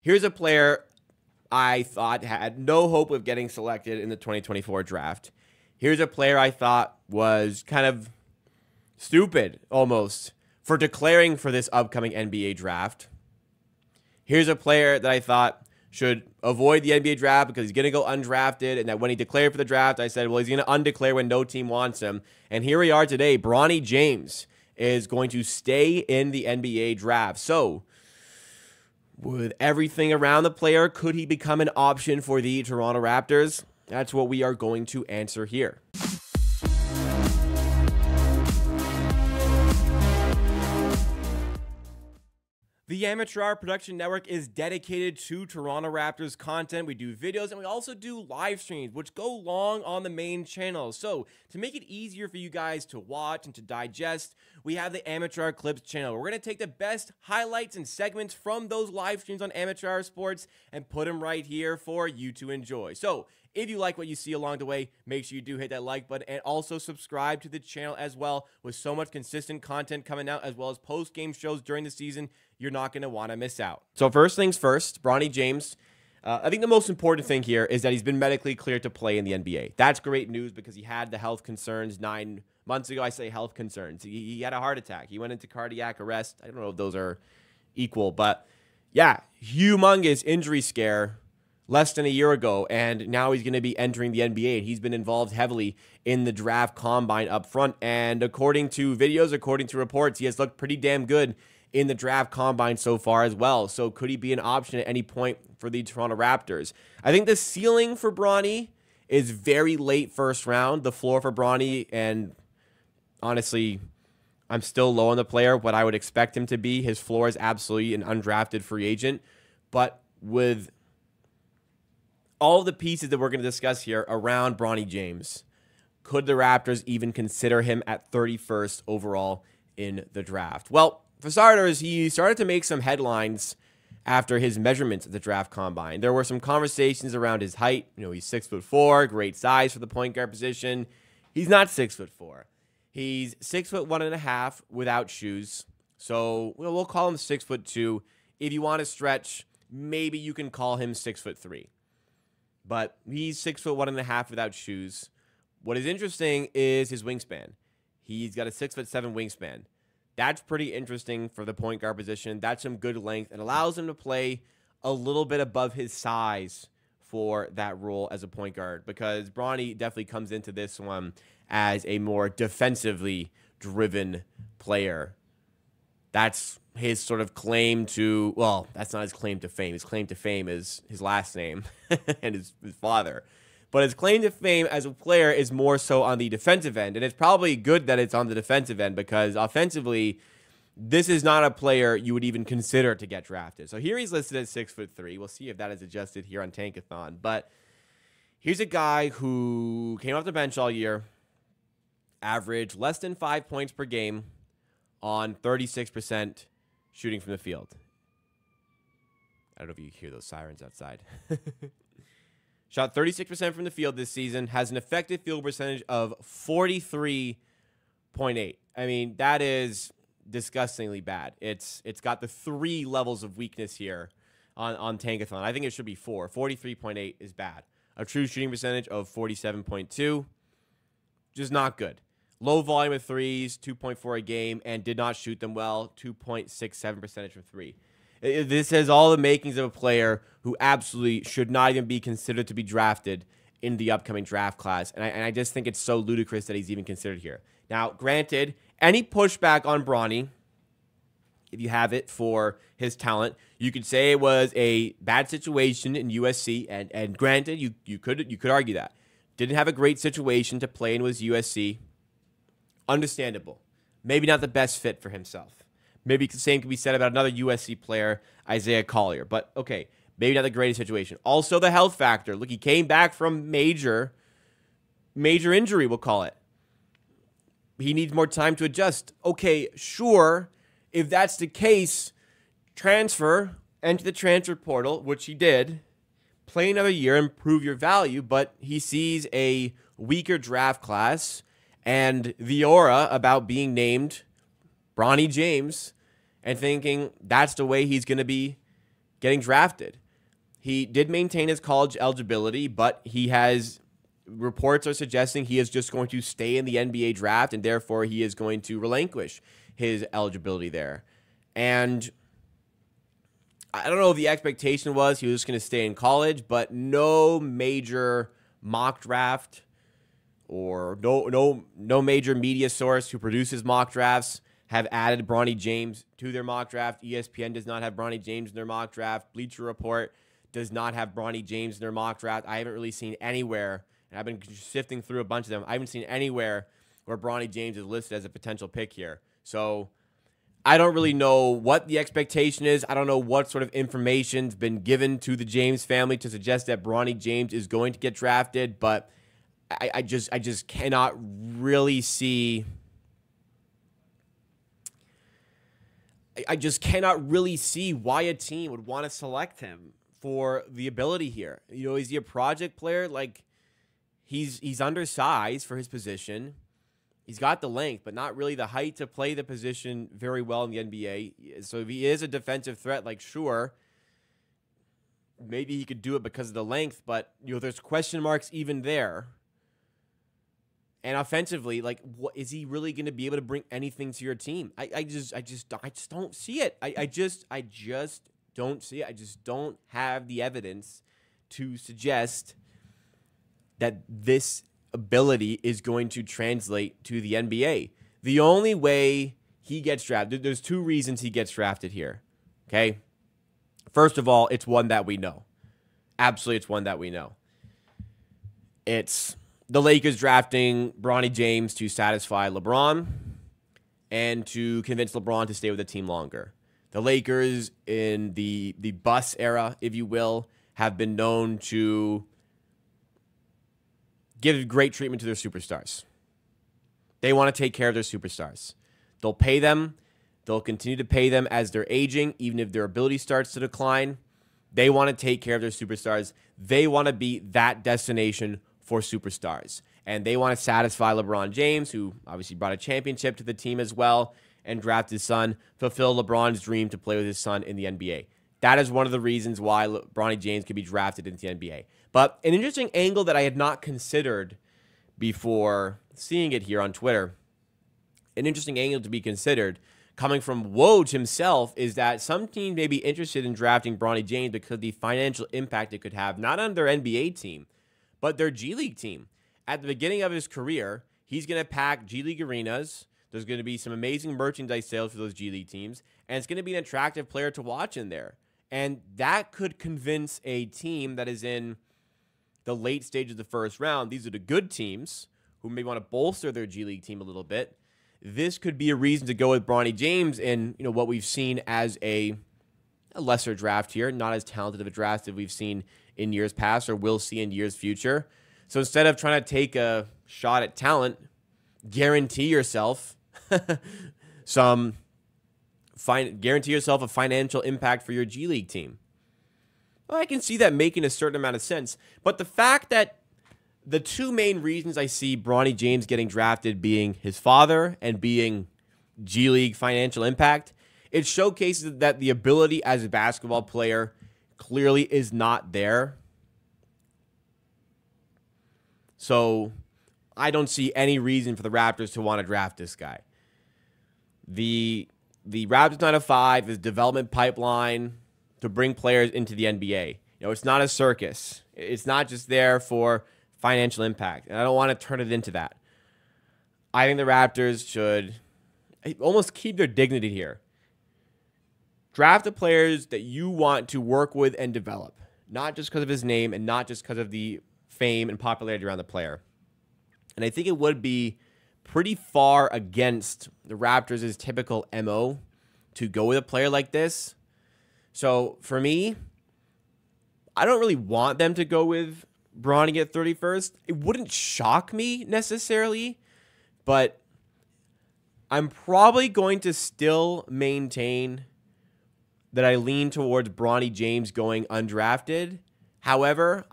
Here's a player I thought had no hope of getting selected in the 2024 draft. Here's a player I thought was kind of stupid, almost, for declaring for this upcoming NBA draft. Here's a player that I thought should avoid the NBA draft because he's going to go undrafted, and that when he declared for the draft, I said, well, he's going to undeclare when no team wants him. And here we are today. Bronny James is going to stay in the NBA draft. So, with everything around the player, could he become an option for the Toronto Raptors? That's what we are going to answer here. The Amateur Hour Production Network is dedicated to Toronto Raptors content. We do videos and we also do live streams, which go long on the main channel. So to make it easier for you guys to watch and to digest, we have the Amateur Hour Clips channel. We're going to take the best highlights and segments from those live streams on Amateur Hour Sports and put them right here for you to enjoy. So if you like what you see along the way, make sure you do hit that like button and also subscribe to the channel as well. With so much consistent content coming out as well as post-game shows during the season, you're not going to want to miss out. So first things first, Bronny James. I think the most important thing here is that he's been medically cleared to play in the NBA. That's great news because he had the health concerns 9 months ago. I say health concerns. He had a heart attack. He went into cardiac arrest. I don't know if those are equal, but yeah, humongous injury scare less than a year ago, and now he's going to be entering the NBA. He's been involved heavily in the draft combine up front, and according to videos, according to reports, he has looked pretty damn good in the draft combine so far as well. So could he be an option at any point for the Toronto Raptors? I think the ceiling for Bronny is very late first round. The floor for Bronny, and honestly, I'm still low on the player, what I would expect him to be. His floor is absolutely an undrafted free agent, but with all the pieces that we're going to discuss here around Bronny James, could the Raptors even consider him at 31st overall in the draft? Well, for starters, he started to make some headlines after his measurements at the draft combine. There were some conversations around his height. You know, he's 6'4", great size for the point guard position. He's not 6'4". He's 6'1.5" without shoes. So we'll call him 6'2". If you want to stretch, maybe you can call him 6'3". But he's 6'1.5" without shoes. What is interesting is his wingspan. He's got a 6'7" wingspan. That's pretty interesting for the point guard position. That's some good length and allows him to play a little bit above his size for that role as a point guard, because Bronny definitely comes into this one as a more defensively driven player. That's his sort of claim to, well, that's not his claim to fame. His claim to fame is his last name and his father. But his claim to fame as a player is more so on the defensive end. And it's probably good that it's on the defensive end, because offensively, this is not a player you would even consider to get drafted. So here he's listed at 6'3". We'll see if that is adjusted here on Tankathon. But here's a guy who came off the bench all year, averaged less than 5 points per game on 36% shooting from the field. I don't know if you hear those sirens outside. Shot 36% from the field this season, has an effective field percentage of 43.8. I mean, that is disgustingly bad. It's got the 3 levels of weakness here on Tankathon. I think it should be 4. 43.8 is bad. A true shooting percentage of 47.2, just not good. Low volume of threes, 2.4 a game, and did not shoot them well, 2.67% from 3. This has all the makings of a player who absolutely should not even be considered to be drafted in the upcoming draft class. And I just think it's so ludicrous that he's even considered here. Now, granted, any pushback on Bronny, if you have it, for his talent, you could say it was a bad situation in USC, and granted, you could argue that. Didn't have a great situation to play in with USC. Understandable. Maybe not the best fit for himself. Maybe the same could be said about another USC player, Isaiah Collier. But, okay, maybe not the greatest situation. Also, the health factor. Look, he came back from major injury, we'll call it. He needs more time to adjust. Okay, sure, if that's the case, transfer, enter the transfer portal, which he did, play another year, improve your value, but he sees a weaker draft class and the aura about being named Bronny James and thinking that's the way he's going to be getting drafted. He did maintain his college eligibility, but reports are suggesting he is just going to stay in the NBA draft, and therefore he is going to relinquish his eligibility there. And I don't know if the expectation was he was just going to stay in college, but no major mock draft or no major media source who produces mock drafts have added Bronny James to their mock draft. ESPN does not have Bronny James in their mock draft. Bleacher Report does not have Bronny James in their mock draft. I haven't really seen anywhere, and I've been sifting through a bunch of them. I haven't seen anywhere where Bronny James is listed as a potential pick here. So I don't really know what the expectation is. I don't know what sort of information's been given to the James family to suggest that Bronny James is going to get drafted, but I just cannot really see. I just cannot really see why a team would want to select him for the ability here. You know, is he a project player? Like, he's undersized for his position. He's got the length, but not really the height to play the position very well in the NBA. So if he is a defensive threat, like, sure, maybe he could do it because of the length, but, you know, there's question marks even there. And offensively, like, what is he really going to be able to bring anything to your team? I just don't see it. I just don't see it. I just don't have the evidence to suggest that this ability is going to translate to the NBA. The only way he gets drafted, there's two reasons he gets drafted here. Okay? First of all, it's one that we know. Absolutely, it's one that we know. It's the Lakers drafting Bronny James to satisfy LeBron and to convince LeBron to stay with the team longer. The Lakers in the bus era, if you will, have been known to give great treatment to their superstars. They want to take care of their superstars. They'll pay them. They'll continue to pay them as they're aging, even if their ability starts to decline. They want to take care of their superstars. They want to be that destination for superstars. And they want to satisfy LeBron James, who obviously brought a championship to the team as well, and draft his son, fulfill LeBron's dream to play with his son in the NBA. That is one of the reasons why Bronny James could be drafted into the NBA. But an interesting angle that I had not considered before seeing it here on Twitter, an interesting angle to be considered coming from Woj himself, is that some teams may be interested in drafting Bronny James because of the financial impact it could have, not on their NBA team, but their G League team. At the beginning of his career, he's going to pack G League arenas. There's going to be some amazing merchandise sales for those G League teams, and it's going to be an attractive player to watch in there. And that could convince a team that is in the late stages of the first round. These are the good teams who may want to bolster their G League team a little bit. This could be a reason to go with Bronny James in, you know, what we've seen as a lesser draft here, not as talented of a draft as we've seen in years past or will see in years future. So instead of trying to take a shot at talent, guarantee yourself guarantee yourself a financial impact for your G League team. Well, I can see that making a certain amount of sense. But the fact that the two main reasons I see Bronny James getting drafted being his father and being G League financial impact, it showcases that the ability as a basketball player clearly is not there. So I don't see any reason for the Raptors to want to draft this guy. The Raptors 905 is development pipeline to bring players into the NBA. You know, it's not a circus. It's not just there for financial impact. And I don't want to turn it into that. I think the Raptors should almost keep their dignity here. Draft the players that you want to work with and develop, not just because of his name and not just because of the fame and popularity around the player. And I think it would be pretty far against the Raptors' typical MO to go with a player like this. So for me, I don't really want them to go with Bronny at 31st. It wouldn't shock me necessarily, but I'm probably going to still maintain that I lean towards Bronny James going undrafted. However,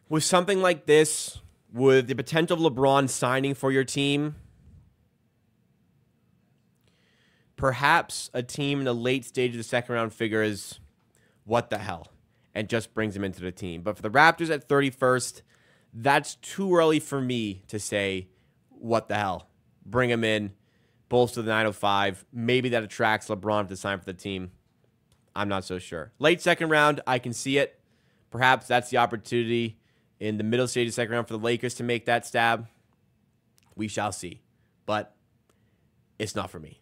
with something like this, with the potential of LeBron signing for your team, perhaps a team in the late stage of the second round figures, what the hell, and just brings him into the team. But for the Raptors at 31st, that's too early for me to say, what the hell. Bring him in, bolster the 905. Maybe that attracts LeBron to sign for the team. I'm not so sure. Late second round, I can see it. Perhaps that's the opportunity in the middle stage of the second round for the Lakers to make that stab. We shall see. But it's not for me.